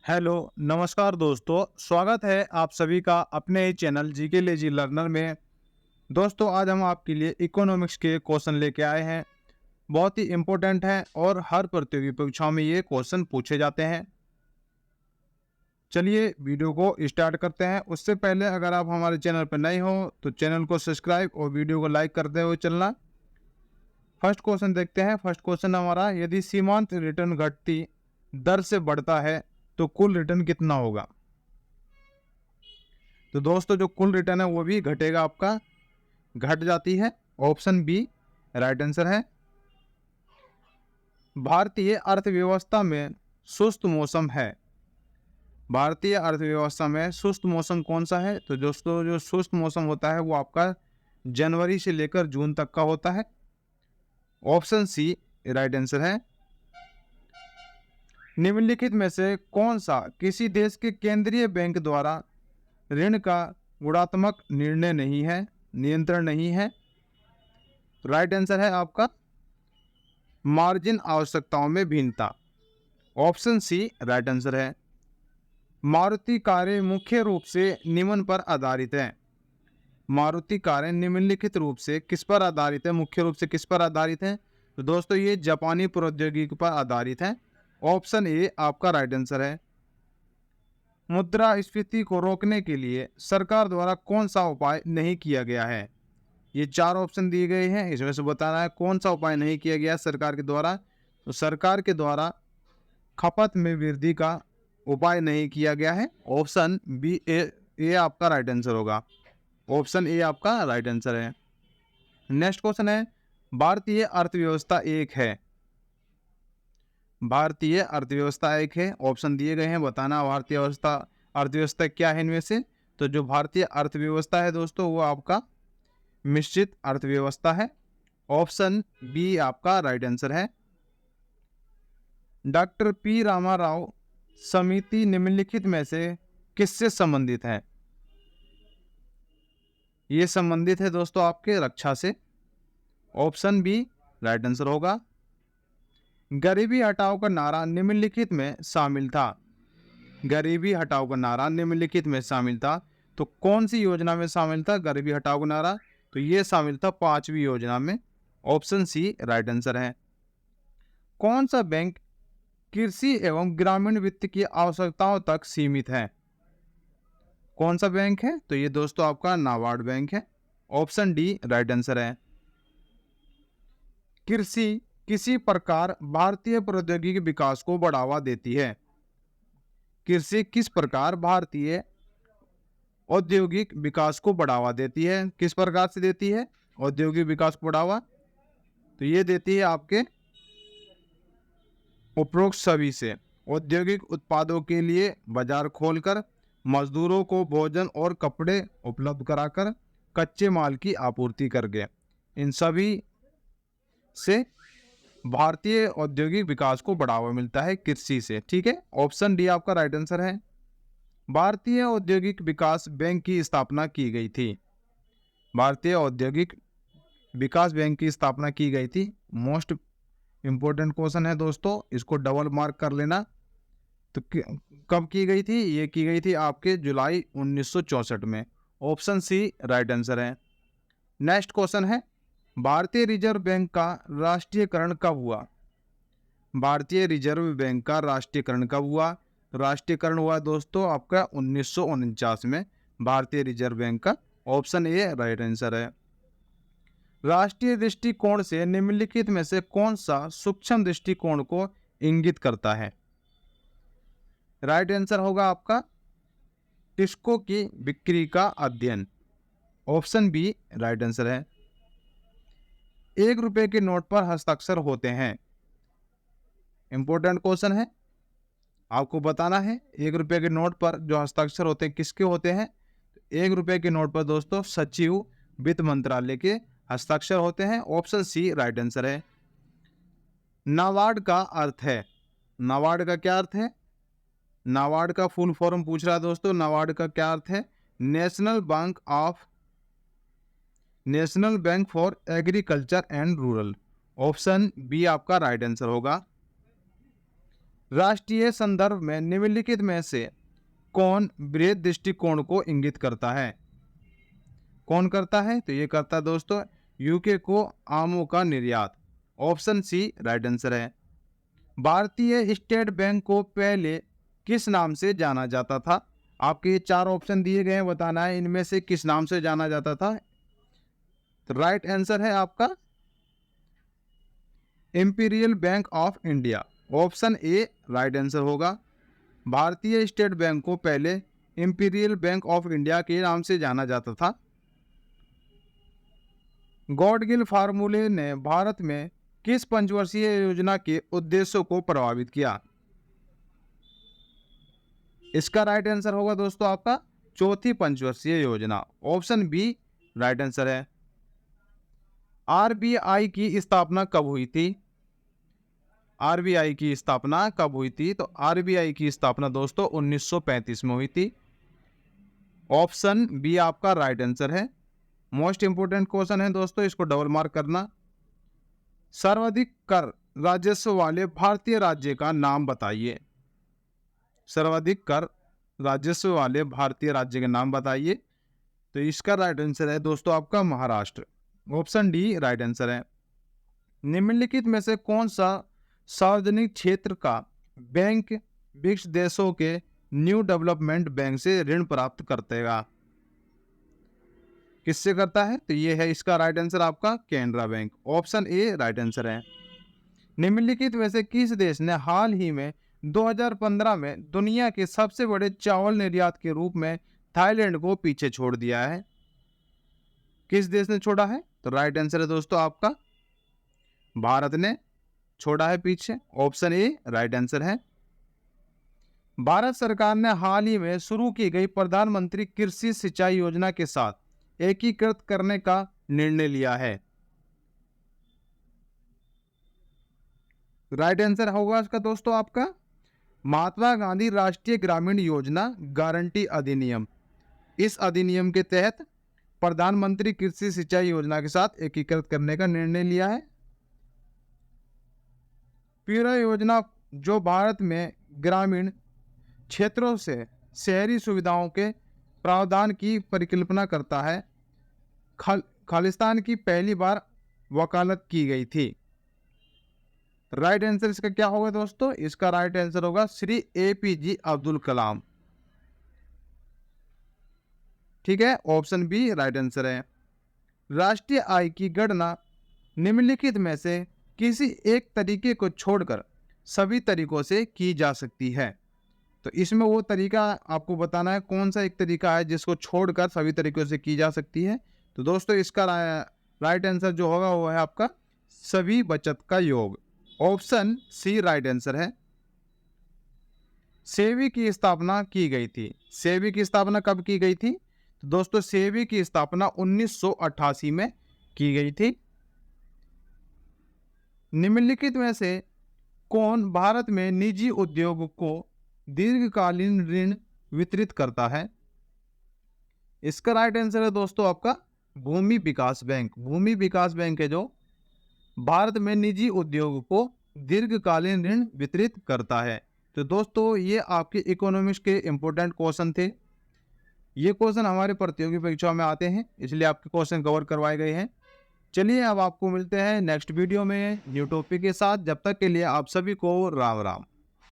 Hello, नमस्कार दोस्तों। स्वागत है आप सभी का अपने ही चैनल जीके लेजी लर्नर में। दोस्तों, आज हम आपके लिए इकोनॉमिक्स के क्वेश्चन लेके आए हैं। बहुत ही इम्पोर्टेंट है और हर प्रतियोगी परीक्षाओं में ये क्वेश्चन पूछे जाते हैं। चलिए वीडियो को स्टार्ट करते हैं। उससे पहले अगर आप हमारे चैनल पर नए हो तो चैनल को सब्सक्राइब और वीडियो को लाइक करते हुए चलना। फर्स्ट क्वेश्चन देखते हैं। फर्स्ट क्वेश्चन हमारा, यदि सीमांत रिटर्न घटती दर से बढ़ता है तो कुल रिटर्न कितना होगा। तो दोस्तों, जो कुल रिटर्न है वो भी घटेगा, आपका घट जाती है। ऑप्शन बी राइट आंसर है। भारतीय अर्थव्यवस्था में सुस्त मौसम है। भारतीय अर्थव्यवस्था में सुस्त मौसम कौन सा है? तो दोस्तों, जो सुस्त मौसम होता है वो आपका जनवरी से लेकर जून तक का होता है। ऑप्शन सी राइट आंसर है। निम्नलिखित में से कौन सा किसी देश के केंद्रीय बैंक द्वारा ऋण का गुणात्मक निर्णय नहीं है, नियंत्रण नहीं है? राइट आंसर है आपका मार्जिन आवश्यकताओं में भिन्नता। ऑप्शन सी राइट आंसर है। मारुति कारें मुख्य रूप से निम्न पर आधारित है। मारुति कारें निम्नलिखित रूप से किस पर आधारित है? मुख्य रूप से किस पर आधारित है? तो दोस्तों, ये जापानी प्रौद्योगिकी पर आधारित है। ऑप्शन ए आपका राइट आंसर है। मुद्रास्फीति को रोकने के लिए सरकार द्वारा कौन सा उपाय नहीं किया गया है? ये चार ऑप्शन दिए गए हैं, इसमें से बताना है कौन सा उपाय नहीं किया गया सरकार के द्वारा। तो सरकार के द्वारा खपत में वृद्धि का उपाय नहीं किया गया है। ऑप्शन बी ए आपका राइट आंसर होगा। ऑप्शन ए आपका राइट आंसर है। नेक्स्ट क्वेश्चन है, भारतीय अर्थव्यवस्था एक है। भारतीय अर्थव्यवस्था एक है। ऑप्शन दिए गए हैं, बताना भारतीय अर्थव्यवस्था क्या है इनमें से। तो जो भारतीय अर्थव्यवस्था है दोस्तों, वो आपका मिश्रित अर्थव्यवस्था है। ऑप्शन बी आपका राइट आंसर है। डॉक्टर पी रामाराव समिति निम्नलिखित में से किससे संबंधित है? ये संबंधित है दोस्तों आपके रक्षा से। ऑप्शन बी राइट आंसर होगा। गरीबी हटाओ का नारा निम्नलिखित में शामिल था। गरीबी हटाओ का नारा निम्नलिखित में शामिल था। तो कौन सी योजना में शामिल था गरीबी हटाओ का नारा? तो ये शामिल था 5वीं योजना में। ऑप्शन सी राइट आंसर है। कौन सा बैंक कृषि एवं ग्रामीण वित्त की आवश्यकताओं तक सीमित है? कौन सा बैंक है? तो ये दोस्तों आपका नाबार्ड बैंक है। ऑप्शन डी राइट आंसर है। कृषि किसी प्रकार भारतीय प्रौद्योगिकी विकास को बढ़ावा देती है। कृषि किस प्रकार भारतीय औद्योगिक विकास को बढ़ावा देती है? किस प्रकार से देती है औद्योगिक विकास को बढ़ावा? तो ये देती है आपके उपरोक्त सभी से। औद्योगिक उत्पादों के लिए बाजार खोलकर, मजदूरों को भोजन और कपड़े उपलब्ध कराकर, कच्चे माल की आपूर्ति करके, इन सभी से भारतीय औद्योगिक विकास को बढ़ावा मिलता है कृषि से। ठीक है, ऑप्शन डी आपका राइट आंसर है। भारतीय औद्योगिक विकास बैंक की स्थापना की गई थी। भारतीय औद्योगिक विकास बैंक की स्थापना की गई थी। मोस्ट इंपॉर्टेंट क्वेश्चन है दोस्तों, इसको डबल मार्क कर लेना। तो कब की गई थी? ये की गई थी आपके जुलाई 1964 में। ऑप्शन सी राइट आंसर है। नेक्स्ट क्वेश्चन है, भारतीय रिजर्व बैंक का राष्ट्रीयकरण कब हुआ? भारतीय रिजर्व बैंक का राष्ट्रीयकरण कब हुआ? राष्ट्रीयकरण हुआ दोस्तों आपका 1949 में भारतीय रिजर्व बैंक का। ऑप्शन ए राइट आंसर है। राष्ट्रीय दृष्टिकोण से निम्नलिखित में से कौन सा सूक्ष्म दृष्टिकोण को इंगित करता है? राइट आंसर होगा आपका टिस्को की बिक्री का अध्ययन। ऑप्शन बी राइट आंसर है। 1 रुपए के नोट पर हस्ताक्षर होते हैं। इंपॉर्टेंट क्वेश्चन है, आपको बताना है 1 रुपए के नोट पर जो हस्ताक्षर होते हैं किसके होते हैं? 1 रुपए के नोट पर दोस्तों सचिव वित्त मंत्रालय के हस्ताक्षर होते हैं। ऑप्शन सी राइट आंसर है। नाबार्ड का अर्थ है। नाबार्ड का क्या अर्थ है? नाबार्ड का फुल फॉर्म पूछ रहा है दोस्तों। नाबार्ड का क्या अर्थ है? National bank for agriculture and rural. Option B आपका राइट आंसर होगा। राष्ट्रीय संदर्भ में निम्नलिखित में से कौन बृहद दृष्टिकोण को इंगित करता है? कौन करता है? तो ये करता है दोस्तों यूके को आमों का निर्यात। ऑप्शन सी राइट आंसर है। भारतीय स्टेट बैंक को पहले किस नाम से जाना जाता था? आपके ये 4 ऑप्शन दिए गए हैं, बताना है इनमें से किस नाम से जाना जाता था। तो राइट आंसर है आपका imperial bank of India. Option A right answer होगा। भारतीय स्टेट बैंक को पहले इंपीरियल बैंक ऑफ इंडिया के नाम से जाना जाता था। गॉडगिल फार्मूले ने भारत में किस पंचवर्षीय योजना के उद्देश्यों को प्रभावित किया? इसका राइट आंसर होगा दोस्तों आपका चौथी पंचवर्षीय योजना। ऑप्शन बी राइट आंसर है। आरबीआई की स्थापना कब हुई थी? आरबीआई की स्थापना कब हुई थी? तो आरबीआई की स्थापना दोस्तों 1935 में हुई थी। ऑप्शन बी आपका राइट आंसर है। मोस्ट इंपोर्टेंट क्वेश्चन है दोस्तों, इसको डबल मार्क करना। सर्वाधिक कर राजस्व वाले भारतीय राज्य का नाम बताइए। सर्वाधिक कर राजस्व वाले भारतीय राज्य का नाम बताइए। तो इसका राइट आंसर है दोस्तों आपका Maharashtra. Option D right answer है। निम्नलिखित में से कौन सा सार्वजनिक क्षेत्र का बैंक ब्रिक्स देशों के न्यू डेवलपमेंट बैंक से ऋण प्राप्त करतेगा? किससे करता है? तो ये है इसका राइट आंसर आपका Canara bank. Option A right answer है। निम्नलिखित में से किस देश ने हाल ही में 2015 में दुनिया के सबसे बड़े चावल निर्यात के रूप में थाईलैंड को पीछे छोड़ दिया है? किस देश ने छोड़ा है? तो राइट आंसर है दोस्तों आपका भारत ने छोड़ा है पीछे। ऑप्शन ए राइट आंसर है। भारत सरकार ने हाल ही में शुरू की गई प्रधानमंत्री कृषि सिंचाई योजना के साथ एकीकृत करने का निर्णय लिया है। राइट आंसर होगा इसका दोस्तों आपका महात्मा गांधी राष्ट्रीय ग्रामीण योजना गारंटी अधिनियम। इस अधिनियम के तहत प्रधानमंत्री कृषि सिंचाई योजना के साथ एकीकृत करने का निर्णय लिया है। पूरा योजना जो भारत में ग्रामीण क्षेत्रों से शहरी सुविधाओं के प्रावधान की परिकल्पना करता है, खालिस्तान की पहली बार वकालत की गई थी। राइट आंसर इसका क्या होगा दोस्तों? इसका राइट आंसर होगा श्री एपीजे अब्दुल कलाम। ठीक है, ऑप्शन बी राइट आंसर है। राष्ट्रीय आय की गणना निम्नलिखित में से किसी एक तरीके को छोड़कर सभी तरीकों से की जा सकती है। तो इसमें वो तरीका आपको बताना है कौन सा एक तरीका है जिसको छोड़कर सभी तरीकों से की जा सकती है। तो दोस्तों इसका राइट आंसर जो होगा वो है आपका सभी बचत का योग। ऑप्शन सी राइट आंसर है। सेबी की स्थापना की गई थी। सेबी की स्थापना कब की गई थी? तो दोस्तों सेबी की स्थापना 1988 में की गई थी। निम्नलिखित में से कौन भारत में निजी उद्योग को दीर्घकालीन ऋण वितरित करता है? इसका राइट आंसर है दोस्तों आपका भूमि विकास बैंक। भूमि विकास बैंक है जो भारत में निजी उद्योग को दीर्घकालीन ऋण वितरित करता है। तो दोस्तों ये आपके इकोनॉमिक्स के इंपॉर्टेंट क्वेश्चन थे। ये क्वेश्चन हमारे प्रतियोगी परीक्षाओं में आते हैं, इसलिए आपके क्वेश्चन कवर करवाए गए हैं। चलिए अब आपको मिलते हैं नेक्स्ट वीडियो में न्यू टॉपिक के साथ। जब तक के लिए आप सभी को राम राम।